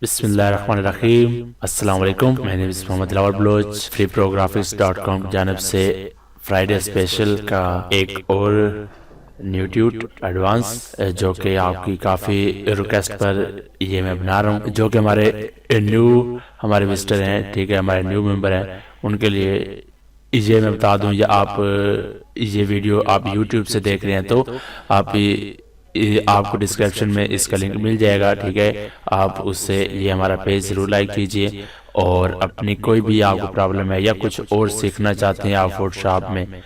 बिस्मिल्लाहिर्रहमानिर्रहीम। अस्सलाम वालेकुम। मैंने मोहम्मद लावर बलोच freeprographics.com की जानब से फ्राइडे स्पेशल का एक और न्यूट्यूट एडवांस जो कि आपकी काफ़ी रिक्वेस्ट पर ये मैं बना रहा हूँ, जो कि हमारे विजिटर हैं, ठीक है, हमारे न्यू मेंबर हैं, उनके लिए ये मैं बता दूं, या आप ये वीडियो आप यूट्यूब से देख रहे हैं तो आप आपको डिस्क्रिप्शन में इसका लिंक मिल जाएगा, ठीक है। आप उससे ये हमारा पेज ज़रूर लाइक कीजिए, और अपनी कोई भी आपको प्रॉब्लम है या कुछ और सीखना चाहते हैं आप फोटोशॉप में,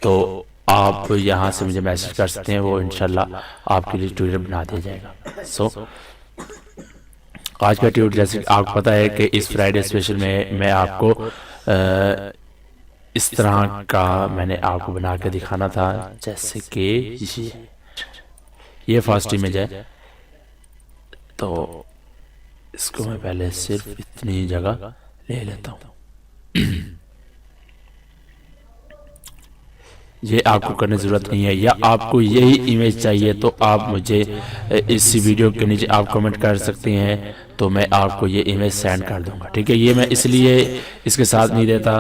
तो आप यहाँ से मुझे मैसेज कर सकते हैं, वो इंशाल्लाह आपके लिए ट्यूटोरियल बना दिया जाएगा। आज का ट्यूटोरियल, जैसे आपको पता है कि इस फ्राइडे स्पेशल में मैं आपको इस तरह का मैंने आपको बना के दिखाना था, जैसे कि ये फास्ट इमेज है। तो इसको मैं पहले सिर्फ इतनी जगह ले लेता हूँ। ये आपको करने की ज़रूरत नहीं है, या आपको यही इमेज चाहिए तो आप मुझे इस वीडियो के नीचे आप कमेंट कर सकते हैं, तो मैं आपको ये इमेज सेंड कर दूंगा, ठीक है। ये मैं इसलिए इसके साथ नहीं देता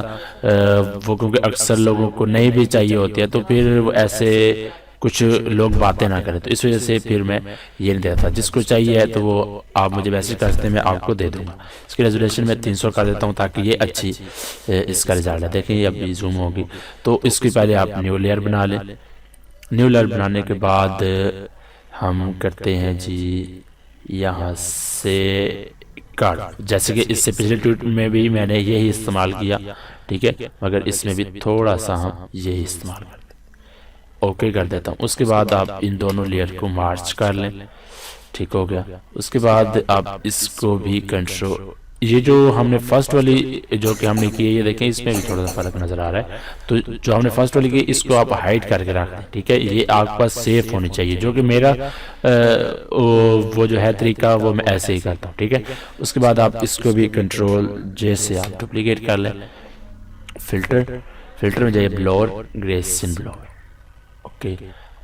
वो क्योंकि अक्सर लोगों को नहीं भी चाहिए होती है, तो फिर वो ऐसे कुछ लोग बातें ना करें, तो इस वजह से फिर मैं ये नहीं देता। जिसको चाहिए है तो वो आप मुझे मैसेज कर सकते हैं, मैं आपको दे दूंगा। इसकी रेजोल्यूशन मैं 300 कर देता हूँ ताकि ये अच्छी इसका रिजल्ट है। देखें अभी जूम होगी, तो इसके पहले आप न्यू लेयर बना लें। न्यू लेयर बनाने के बाद हम करते हैं जी यहाँ से कार्ड, जैसे कि इससे पिछले ट्वीट में भी मैंने यही इस्तेमाल किया, ठीक है, मगर इसमें भी थोड़ा सा हम यही इस्तेमाल करते हैं। ओके कर देता हूँ। उसके बाद आप इन दोनों लेयर को मार्च कर लें, ठीक हो गया। उसके बाद आप इसको भी कंट्रोल, ये जो हमने फर्स्ट वाली जो कि हमने की है, ये देखें इसमें भी थोड़ा सा फर्क नजर आ रहा है। तो जो हमने फर्स्ट वाली की, इसको आप हाइड करके रख दें, ठीक है। ये आपके पास सेफ होनी चाहिए, जो कि मेरा वो जो है तरीका वो मैं ऐसे ही करता हूँ, ठीक है। उसके बाद आप इसको भी कंट्रोल जैसे आप डुप्लीकेट कर लें। फिल्टर में जाइए, ब्लोर, ग्रेसिन ब्लोर, ओके।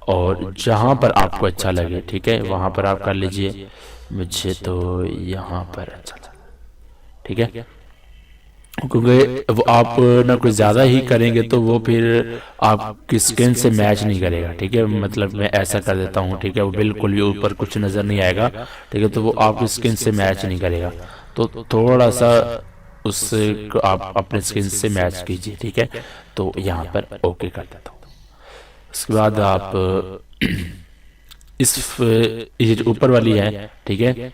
और जहाँ पर आपको अच्छा लगे, ठीक है, वहाँ पर आप कर लीजिए। मुझे तो यहाँ पर अच्छा लगा, ठीक है, क्योंकि वो आप ना कुछ ज़्यादा ही करेंगे तो वो फिर आपकी स्किन से मैच नहीं करेगा, ठीक है। मतलब मैं ऐसा कर देता हूँ, ठीक है, वो बिल्कुल भी ऊपर कुछ नज़र नहीं आएगा, ठीक है, तो वो आपकी स्किन से मैच नहीं करेगा। तो थोड़ा सा उसको आप अपने स्किन से मैच कीजिए, ठीक है। तो यहाँ पर ओके कर देता हूँ। उसके बाद आप ये जो ऊपर वाली है, ठीक है,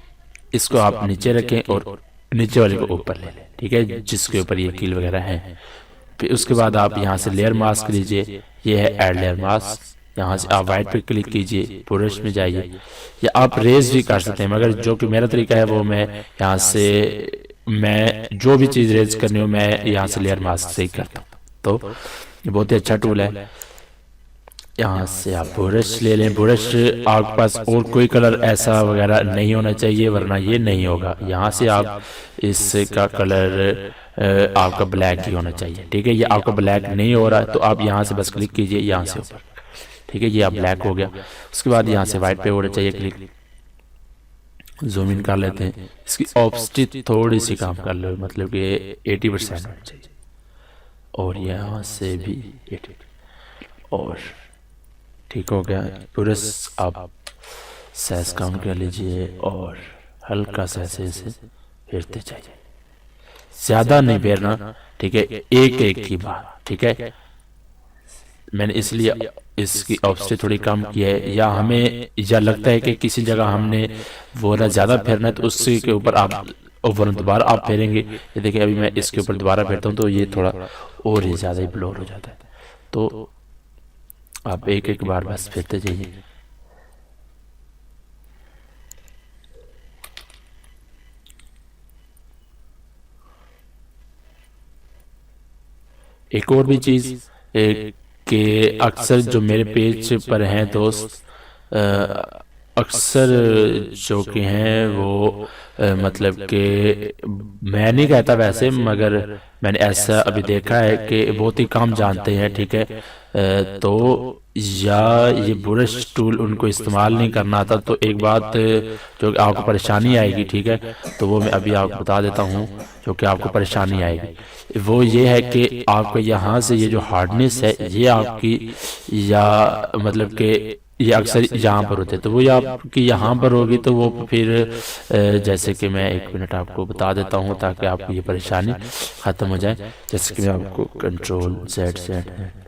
इसको आप नीचे रखें और नीचे वाले को ऊपर ले लें, ठीक है, जिसके ऊपर ये कील वगैरह है। फिर उसके बाद आप यहाँ से लेयर मास्क लीजिए, ये है ऐड लेयर मास्क। यहाँ से आप वाइट पे क्लिक कीजिए, ब्रश में जाइए, या आप रेज भी कर सकते हैं, मगर जो कि मेरा तरीका है वो मैं यहाँ से मैं जो भी चीज़ रेज करनी हो मैं यहाँ से लेयर मास्क से ही करता हूँ। तो ये बहुत ही अच्छा टूल है। यहाँ से आप ब्रश ले लें। ब्रश आपके पास और कोई कलर ऐसा वगैरह नहीं होना चाहिए, वरना ये नहीं होगा। यहाँ से आप इसका कलर आपका ब्लैक ही होना चाहिए, ठीक है। ये आपका ब्लैक नहीं हो रहा तो आप यहाँ से बस क्लिक कीजिए, यहाँ से ऊपर, ठीक है, ये आप ब्लैक हो गया। उसके बाद यहाँ से वाइट पे होना चाहिए क्लिक। जूम इन कर लेते हैं, इसकी ऑप्सिटी थोड़ी सी काम कर लो, मतलब कि 80% होनी चाहिए, और यहाँ से भी 80, और ठीक हो गया। पुरस आप सैस कम कर लीजिए और हल्का सा ऐसे फेरते जाइए, ज़्यादा नहीं फेरना, ठीक है, एक एक की बात, ठीक है। मैंने इसलिए इसकी ऑप्शन थोड़ी कम की है, या हमें या लगता है कि किसी जगह हमने वो ना ज़्यादा फेरना है तो उसके के ऊपर आप ओवर दोबारा आप फेरेंगे। ये देखिए अभी मैं इसके ऊपर दोबारा फेरता हूँ तो ये थोड़ा और ही ज़्यादा ही ब्लोर हो जाता है। तो आप एक एक बार बस फेरते जाइए। एक और भी चीज़ कि अक्सर जो मेरे पेज पर हैं दोस्त, अक्सर जो कि हैं वो मतलब कि मैं नहीं कहता वैसे, मगर मैंने ऐसा अभी देखा है कि बहुत ही कम जानते हैं, ठीक है। तो या ये ब्रश टूल उनको इस्तेमाल नहीं करना आता। तो एक बात जो कि आपको परेशानी आएगी, ठीक है, तो वो मैं अभी आपको बता देता हूँ जो कि आपको परेशानी आएगी। वो ये है कि आपको यहाँ से ये जो हार्डनेस है ये आपकी, या मतलब कि ये अक्सर यहाँ पर होते हैं, तो वो या आपकी यहाँ पर होगी, तो वो फिर जैसे कि मैं एक मिनट आपको बता देता हूँ ताकि आपकी ये परेशानी ख़त्म हो जाए। जैसे कि मैं आपको कंट्रोल Z है,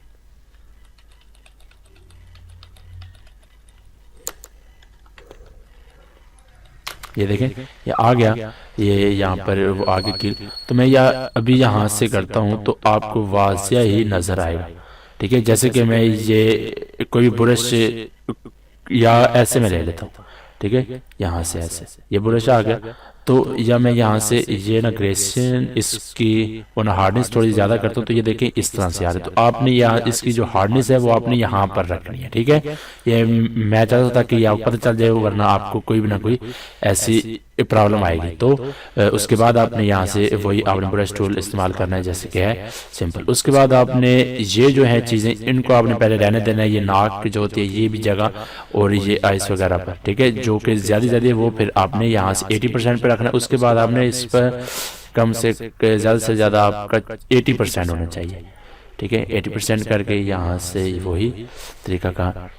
ये देखें ये आ गया, ये यहाँ पर वो आगे की। तो मैं अभी यहाँ से करता हूँ तो आपको वाज़िया ही नज़र आएगा, ठीक है। जैसे कि मैं ये कोई भी ब्रश या ऐसे में ले लेता हूँ, ठीक है, यहाँ से ऐसे ये ब्रश आ गया। तो या मैं यहाँ से ये ना ग्रेडेशन इसकी वो ना हार्डनेस थोड़ी ज़्यादा करता हूँ, तो ये देखें इस तरह से आ रहा है। तो आपने यहाँ इसकी जो हार्डनेस है वो आपने यहाँ पर रखनी है, ठीक है। ये मैं चाहता था कि ये आपको पता चल जाए, वरना आपको कोई भी ना कोई ऐसी प्रॉब्लम आएगी। तो उसके बाद आपने यहाँ से वही आपने ब्रश टूल इस्तेमाल करना है, जैसे कि है सिंपल। उसके बाद आपने ये जो है चीज़ें इनको आपने पहले रहने देना है। ये नाक जो होती है ये भी जगह, और ये आइस वगैरह पर, ठीक है, जो कि ज़्यादा वो फिर आपने यहाँ से 80% पर रखना है। उसके बाद आपने इस पर कम से ज़्यादा आपका 80% होना चाहिए, ठीक है। 80% करके यहाँ से वही तरीका का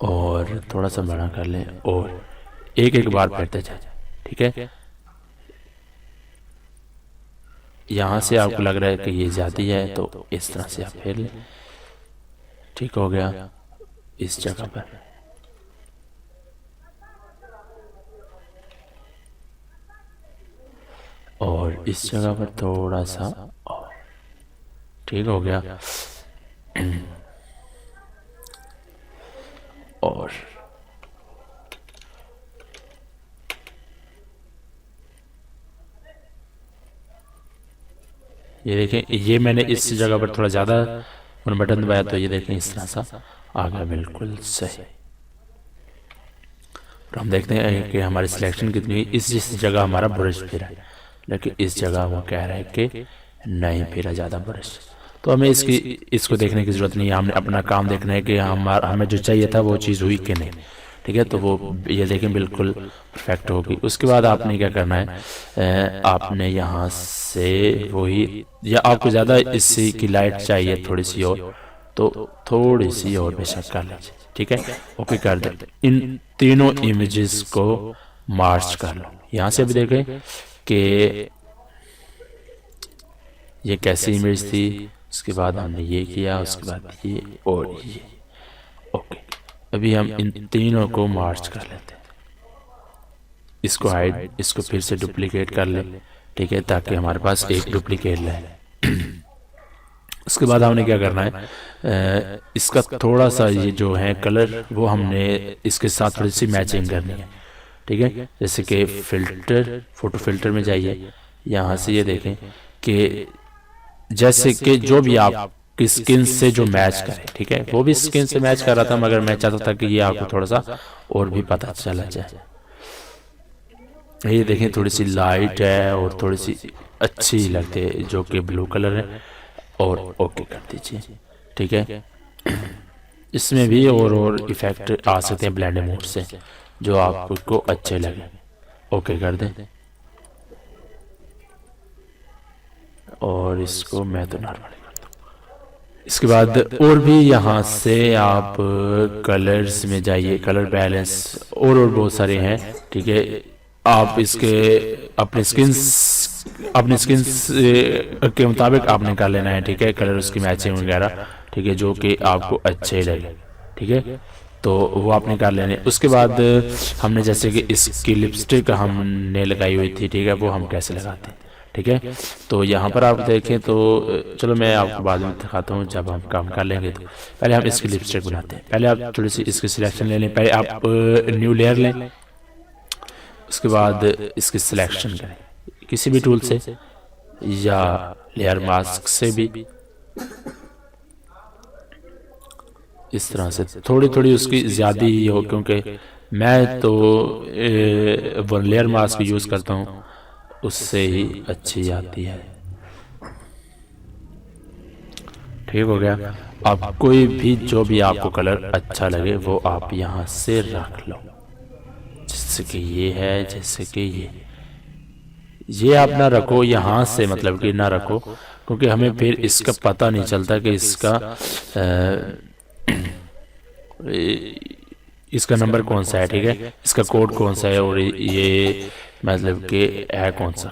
और थोड़ा सा बड़ा कर लें और एक एक बार फेरते जाए, ठीक है। यहाँ से आपको लग रहा है कि ये ज़्यादा है तो इस तरह से आप फेर लें, ठीक हो गया। इस जगह पर और इस जगह पर थोड़ा सा और, ठीक हो गया। और ये देखें, ये मैंने इस जगह पर थोड़ा ज़्यादा बटन दबाया तो ये देखें इस तरह सा आ गया, बिल्कुल सही। और हम देखते हैं कि हमारी सिलेक्शन कितनी हुई। जिस जगह हमारा ब्रश फिरा है, लेकिन इस जगह वो कह रहा है कि नहीं फिरा ज़्यादा ब्रश। तो हमें इसको देखने की ज़रूरत नहीं है, हमने अपना काम देखना है कि हमें जो चाहिए था वो चीज़ हुई कि नहीं, ठीक है। तो वो ये देखें बिल्कुल परफेक्ट होगी। उसके बाद आपने क्या करना है, आपने यहाँ से वही, या आपको ज़्यादा इससे की लाइट चाहिए थोड़ी सी और, तो थोड़ी सी और बेशक कर लीजिए, ठीक है। ओके कर दे। इन तीनों इमेजेस को मार्च कर लो। यहाँ से भी देखें कि ये कैसी इमेज थी, उसके बाद हमने ये किया, उसके बाद ये और ये। ओके, अभी हम इन तीनों को मार्च कर लेते हैं। इसको हाइड, इसको फिर से डुप्लीकेट कर ले, ठीक है, ताकि हमारे पास एक डुप्लीकेट रहे। उसके बाद हमने क्या करना है, इसका थोड़ा सा ये जो है कलर वो हमने इसके साथ थोड़ी सी मैचिंग करनी है, ठीक है। जैसे कि फ़िल्टर, फ़ोटो फिल्टर में जाइए, यहाँ से ये देखें कि जैसे कि जो भी आप की स्किन से जो मैच करे, ठीक है, वो भी स्किन से मैच कर रहा था, मगर मैं चाहता था कि ये आपको थोड़ा सा और भी पता चला जाए। ये देखें थोड़ी सी लाइट है और थोड़ी सी अच्छी लगती है, जो कि ब्लू कलर है। और ओके कर दीजिए, ठीक है। इसमें भी और इफेक्ट आ सकते हैं ब्लेंड मोड से, जो आपको अच्छे लगे। ओके कर दें और इसको मैं तो नॉर्मल कर दूँ। इसके बाद और भी यहाँ से आप कलर्स में जाइए, कलर बैलेंस और बहुत सारे हैं, ठीक है। आप इसके अपने स्किन के मुताबिक आपने कर लेना है, ठीक है, कलर उसकी मैचिंग वगैरह, ठीक है, जो कि आपको अच्छे लगे, ठीक है। तो वो आपने कर लेने। उसके बाद हमने जैसे कि इसकी लिपस्टिक हमने लगाई हुई थी, ठीक है, वो हम कैसे लगाते हैं, ठीक है। तो यहाँ पर आप देखें तो चलो मैं आपको बाद में दिखाता हूँ जब हम काम कर लेंगे। तो पहले हम इसकी लिपस्टिक बनाते हैं। पहले आप थोड़ी सी इसकी सिलेक्शन ले लें, पहले आप न्यू लेयर लें, उसके बाद इसकी सिलेक्शन करें किसी भी टूल से या लेयर मास्क से भी। इस तरह से थोड़ी थोड़ी उसकी ज़्यादा ही हो, क्योंकि मैं तो वो लेयर मास्क यूज़ करता हूँ, उससे ही अच्छी आती है। ठीक हो गया। अब कोई भी जो भी आपको कलर अच्छा लगे वो आप यहाँ से रख लो, जैसे कि ये है, जैसे कि ये आप ना रखो यहाँ से, मतलब कि ना रखो, क्योंकि हमें फिर इसका पता नहीं चलता कि इसका नंबर कौन सा है, ठीक है, इसका कोड कौन सा है, और ये मतलब कि है कौन सा,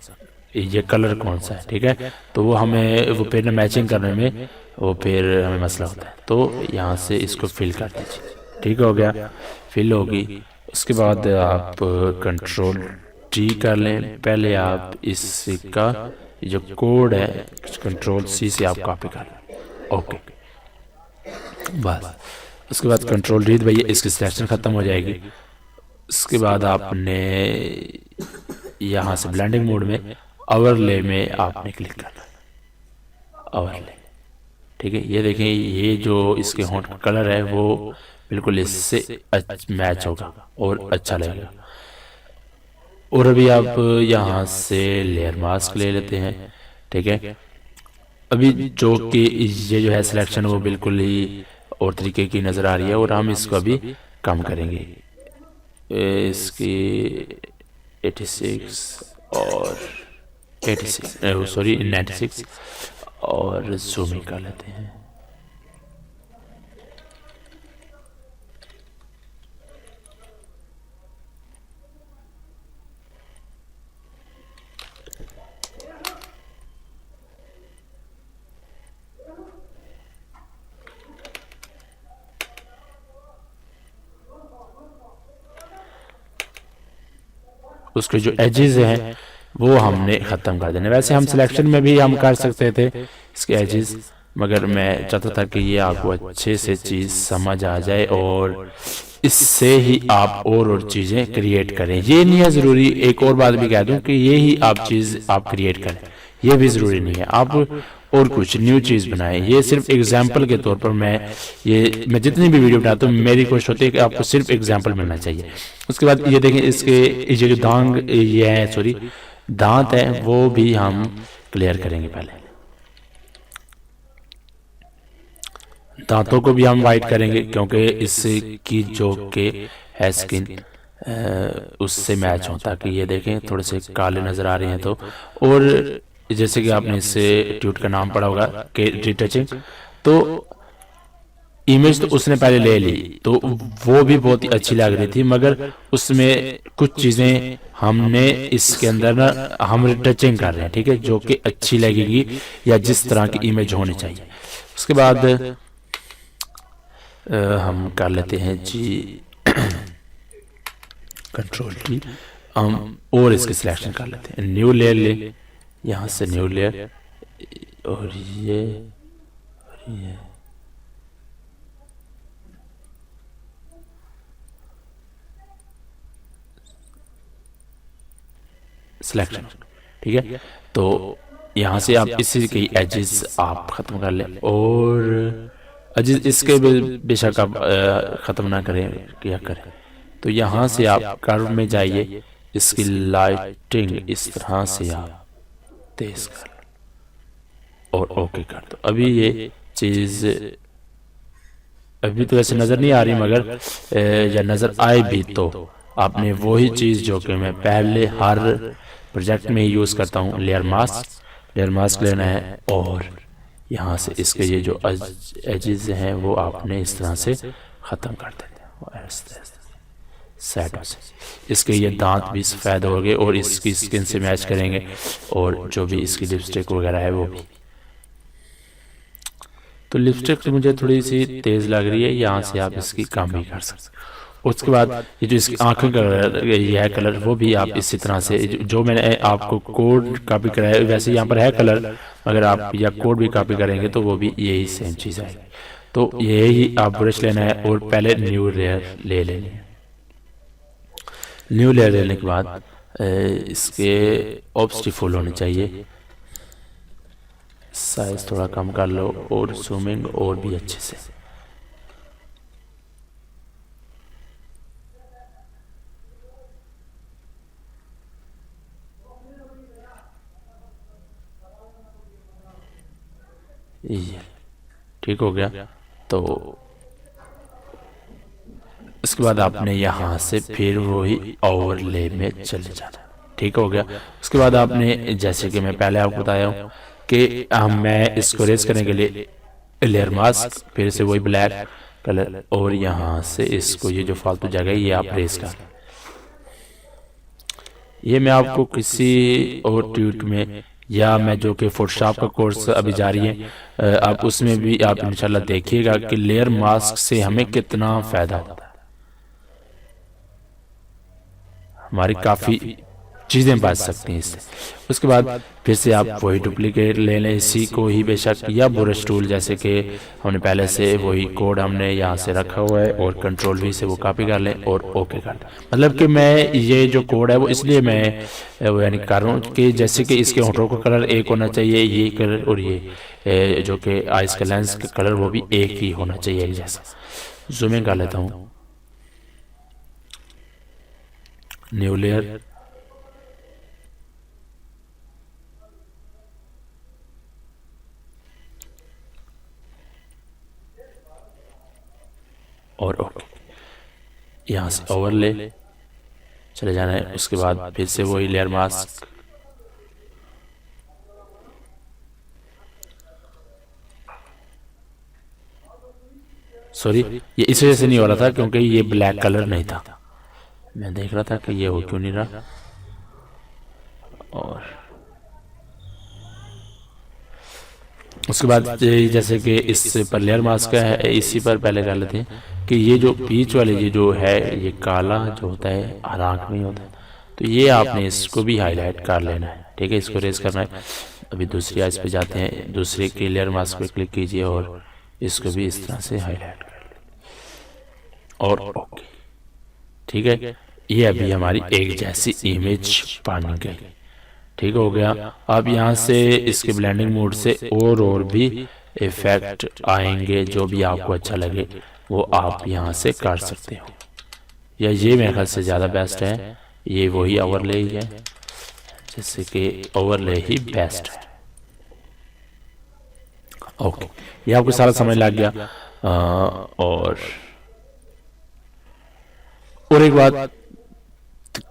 ये कलर कौन सा है, ठीक है। तो वो हमें वो फिर ना मैचिंग करने में वो फिर हमें मसला होता है। तो यहाँ से इसको फिल कर दीजिए। ठीक हो गया, फिल होगी। उसके बाद आप कंट्रोल टी कर लें। पहले आप इसका जो कोड है कंट्रोल सी से आप कॉपी कर लें। ओके, बस। उसके बाद कंट्रोल डी दबाइए, इसकी सिलेक्शन ख़त्म हो जाएगी। उसके बाद आपने यहाँ से ब्लेंडिंग मोड में ओवरले में आपने क्लिक करना, ओवरले, ठीक है। ये देखें, ये जो इसके होंठ का कलर है वो बिल्कुल इससे मैच होगा और अच्छा लगेगा। और अभी आप यहाँ से लेयर मास्क ले लेते हैं, ठीक है। अभी जो कि ये जो है सिलेक्शन वो बिल्कुल ही और तरीके की नज़र आ रही है, और हम इसको अभी कम करेंगे, इसकी 86 और 86 सॉरी 96 और जूमिंग कर लेते हैं। उसके जो एजेस हैं वो हमने ख़त्म कर देने। वैसे हम सिलेक्शन में भी हम कर सकते थे इसके एजेस, मगर मैं चाहता था कि ये आपको अच्छे से चीज़ समझ आ जाए और इससे ही आप और चीज़ें क्रिएट करें। ये नहीं है ज़रूरी, एक और बात भी कह दूं कि ये ही आप चीज़ आप क्रिएट करें, ये भी ज़रूरी नहीं है। आप और कुछ न्यू चीज़ बनाएं। ये सिर्फ एग्जाम्पल के तौर पर मैं जितनी भी वीडियो बनाता हूँ मेरी कोशिश होती है कि आपको सिर्फ एग्जाम्पल मिलना चाहिए। उसके बाद ये देखें, इसके ये जो दांग ये है, सॉरी दांत है, वो भी हम क्लियर करेंगे। पहले दांतों को भी हम वाइट करेंगे, क्योंकि इसकी जो के है स्किन उससे मैच हो, ताकि ये देखें थोड़े से काले नज़र आ रहे हैं। तो और जैसे कि आपने इससे ट्यूट का नाम पढ़ा होगा कि रिटचिंग, तो इमेज तो उसने पहले ले ली, तो वो भी बहुत ही अच्छी लग रही थी, मगर उसमें कुछ चीज़ें हमने इसके अंदर ना हम रिटचिंग कर रहे हैं, ठीक है, जो कि अच्छी लगेगी या जिस तरह की इमेज होनी चाहिए। उसके बाद हम कर लेते हैं जी कंट्रोल टी, हम और इसकी सिलेक्शन कर लेते हैं। न्यू लेयर ले, यहाँ से न्यू लेयर, और ये सिलेक्शन, ठीक है। तो यहाँ से आप इसी के एजेस आप ख़त्म कर लें, और एजेस इसके बेशक आप ख़त्म ना करें, क्या करें, तो यहाँ से आप कर्व में जाइए, इसकी लाइटिंग इस तरह से आप तेज कर और ओके कर दो। अभी ये चीज़ अभी तो वैसे नज़र नहीं आ रही, मगर या नज़र आए भी तो आपने वही चीज़ जो कि मैं पहले हर प्रोजेक्ट में यूज़ करता हूँ, लेयर मास्क लेना है, और यहाँ से इसके ये जो एजेस हैं वो आपने इस तरह से ख़त्म कर देते हैं साइडों से। इसके ये दांत भी सफ़ेद हो गए और इसकी स्किन से मैच करेंगे, और जो भी इसकी लिपस्टिक वगैरह है वो भी। तो लिपस्टिक मुझे थोड़ी सी तेज़ लग रही है, यहाँ से आप इसकी कम भी कर सकते हैं। उसके बाद ये जो इसकी आँखों का ये है कलर, वो भी आप इसी तरह से जो मैंने आपको कोड कॉपी कराया है वैसे यहाँ पर है कलर, अगर आप या कोड भी कॉपी करेंगे तो वो भी यही सेम चीज़ आएगी। तो यही आप ब्रश लेना है और पहले न्यू लेयर ले लेनी है। न्यू लेयर लेने के बाद इसके ऑब्स्टी फुल होने चाहिए, साइज थोड़ा कम कर लो और जूमिंग और भी अच्छे से। ये ठीक हो गया। तो इसके बाद आपने यहाँ से फिर वही ओवरले में चले जाना। ठीक हो गया। उसके बाद आपने जैसे कि मैं पहले आपको बताया हूँ कि मैं इसको रेस करने के लिए लेयर मास्क, फिर से वही ब्लैक कलर, और यहाँ से इसको ये जो फालतू जगह है ये आप रेस कर। ये मैं आपको किसी और ट्यूट में, या मैं जो कि फोटोशॉप का कोर्स अभी जारी है, आप उसमें भी आप इंशाल्लाह देखिएगा कि लेयर मास्क से हमें कितना फ़ायदा होता है। हमारी काफ़ी चीज़ें बच सकती हैं इससे। उसके बाद फिर से आप वही डुप्लीकेट ले लें, इसी को ही बेशक, या ब्रश टूल, जैसे कि हमने पहले से वही कोड हमने यहाँ से रखा हुआ है, और कंट्रोल वी से वो कॉपी कर लें और ओके कर दें। मतलब कि मैं ये जो कोड है वो इसलिए मैं वो यानी कर रहा हूँ कि जैसे कि इसके होंठों का कलर एक होना चाहिए, ये कलर, और ये जो कि आइस का लेंस का कलर वो भी एक ही होना चाहिए, एक जैसा। जूमिंग कर लेता हूँ, न्यू लेयर, और ओके। यहाँ से ओवरले चले जाना है। उसके बाद फिर से वही लेयर मास्क, सॉरी ये इस वजह से नहीं हो रहा था क्योंकि ये ब्लैक कलर नहीं था। मैं देख रहा था कि ये हो क्यों नहीं रहा। और उसके बाद जैसे कि इस पर लेयर मास्क का है, इसी पर पहले कर लेते हैं कि ये जो बीच वाले ये जो है ये काला जो होता है हर आँख में होता है, तो ये आपने इसको भी हाईलाइट कर लेना है। ठीक है, इसको रेस करना है। अभी दूसरी आइस पे जाते हैं, दूसरे के लेयर मास्क पे क्लिक कीजिए और इसको भी इस तरह से हाईलाइट कर लें और ओके। ठीक है, ये अभी हमारी एक जैसी इमेज बन गई। ठीक हो गया। अब यहाँ से इसके ब्लेंडिंग मोड से और भी इफेक्ट आएंगे, जो भी आपको अच्छा लगे वो आप यहाँ से कर सकते हो, या ये मेरे ख्याल से ज़्यादा बेस्ट है। ये वही ओवरले ही है, जैसे कि ओवरले ही बेस्ट है। ओके, ये आपको सारा समझ लग गया। और एक बात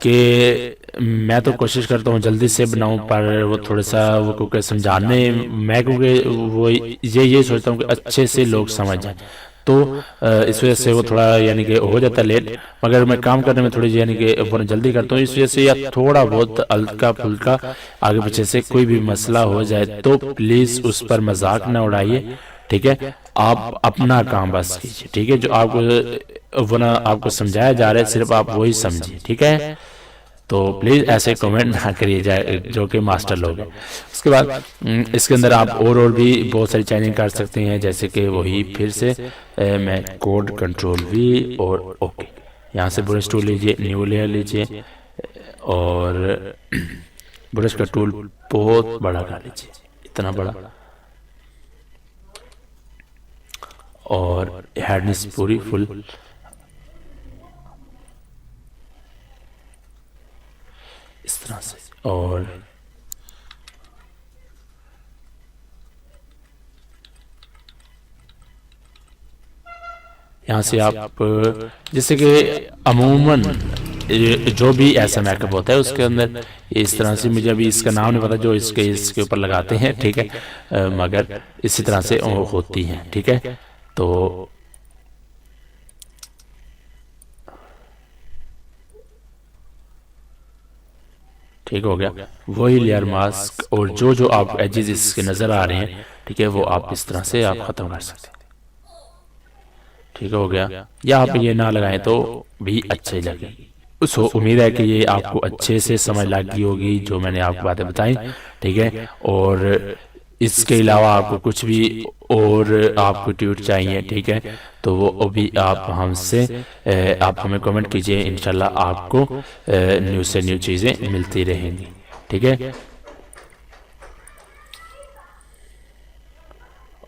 कि मैं तो कोशिश करता हूँ जल्दी से बनाऊँ, पर वो थोड़ा सा वो क्योंकि समझाने मैं क्योंकि वो ये सोचता हूँ कि अच्छे से लोग समझ जाएं, तो इस वजह से वो थोड़ा यानी कि हो जाता है लेट। मगर मैं काम करने में थोड़ी यानी कि जल्दी करता हूँ, इस वजह से या थोड़ा बहुत हल्का फुल्का आगे पीछे से कोई भी मसला हो जाए तो प्लीज़ उस पर मजाक ना उड़ाइए। ठीक है, आप अपना काम बस कीजिए। ठीक है, जो आपको वरना आपको समझाया जा रहा है सिर्फ आप वही समझिए। ठीक है, तो प्लीज़ ऐसे कमेंट ना करिए जाए जो कि मास्टर लोग हैं। उसके बाद इसके अंदर आप और भी बहुत सारी चेंजिंग कर सकते हैं, जैसे कि वही फिर से मैं कोड कंट्रोल वी और ओके। यहाँ से ब्रश टूल लीजिए, न्यू लेयर लीजिए और ब्रश का टूल बहुत बड़ा कर लीजिए, इतना बड़ा, और हार्डनेस पूरी फुल, इस तरह से। और यहाँ से आप जैसे कि अमूमन जो भी ऐसा मेकअप होता है उसके अंदर इस तरह से, मुझे अभी इसका नाम नहीं पता, जो इसके ऊपर लगाते हैं। ठीक है, मगर इसी तरह से होती हैं। ठीक है, तो ठीक हो गया। वही लेयर मास्क और जो आप एजेस इसके नज़र आ रहे हैं, ठीक है, वो आप इस तरह से आप ख़त्म कर सकते हैं। ठीक हो गया, या आप ये ना लगाएं तो भी अच्छे लगेगी। सो उम्मीद है कि ये आपको अच्छे से समझ लग गई होगी जो मैंने आपको बातें बताई। ठीक है, और इसके अलावा आपको कुछ भी और आपको ट्यूट चाहिए, ठीक है, तो वो भी आप हमसे आप हमें कमेंट कीजिए, इंशाल्लाह आपको न्यू से न्यू चीज़ें मिलती रहेंगी। ठीक है,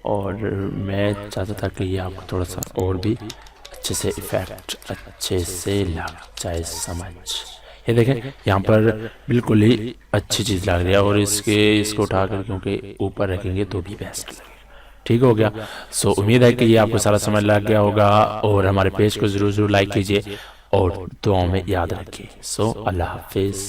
और मैं चाहता था कि ये आपको थोड़ा सा और भी अच्छे से इफेक्ट अच्छे से लग जाए समझ। ये देखें यहाँ पर बिल्कुल ही अच्छी चीज़ लग रही है, और इसको उठाकर क्योंकि ऊपर रखेंगे तो भी बेस्ट लगेगा। ठीक हो गया। सो उम्मीद है कि ये आपको सारा समझ लग गया होगा, और हमारे पेज को जरूर लाइक कीजिए और दुआओं में याद रखिए। सो अल्लाह हाफिज।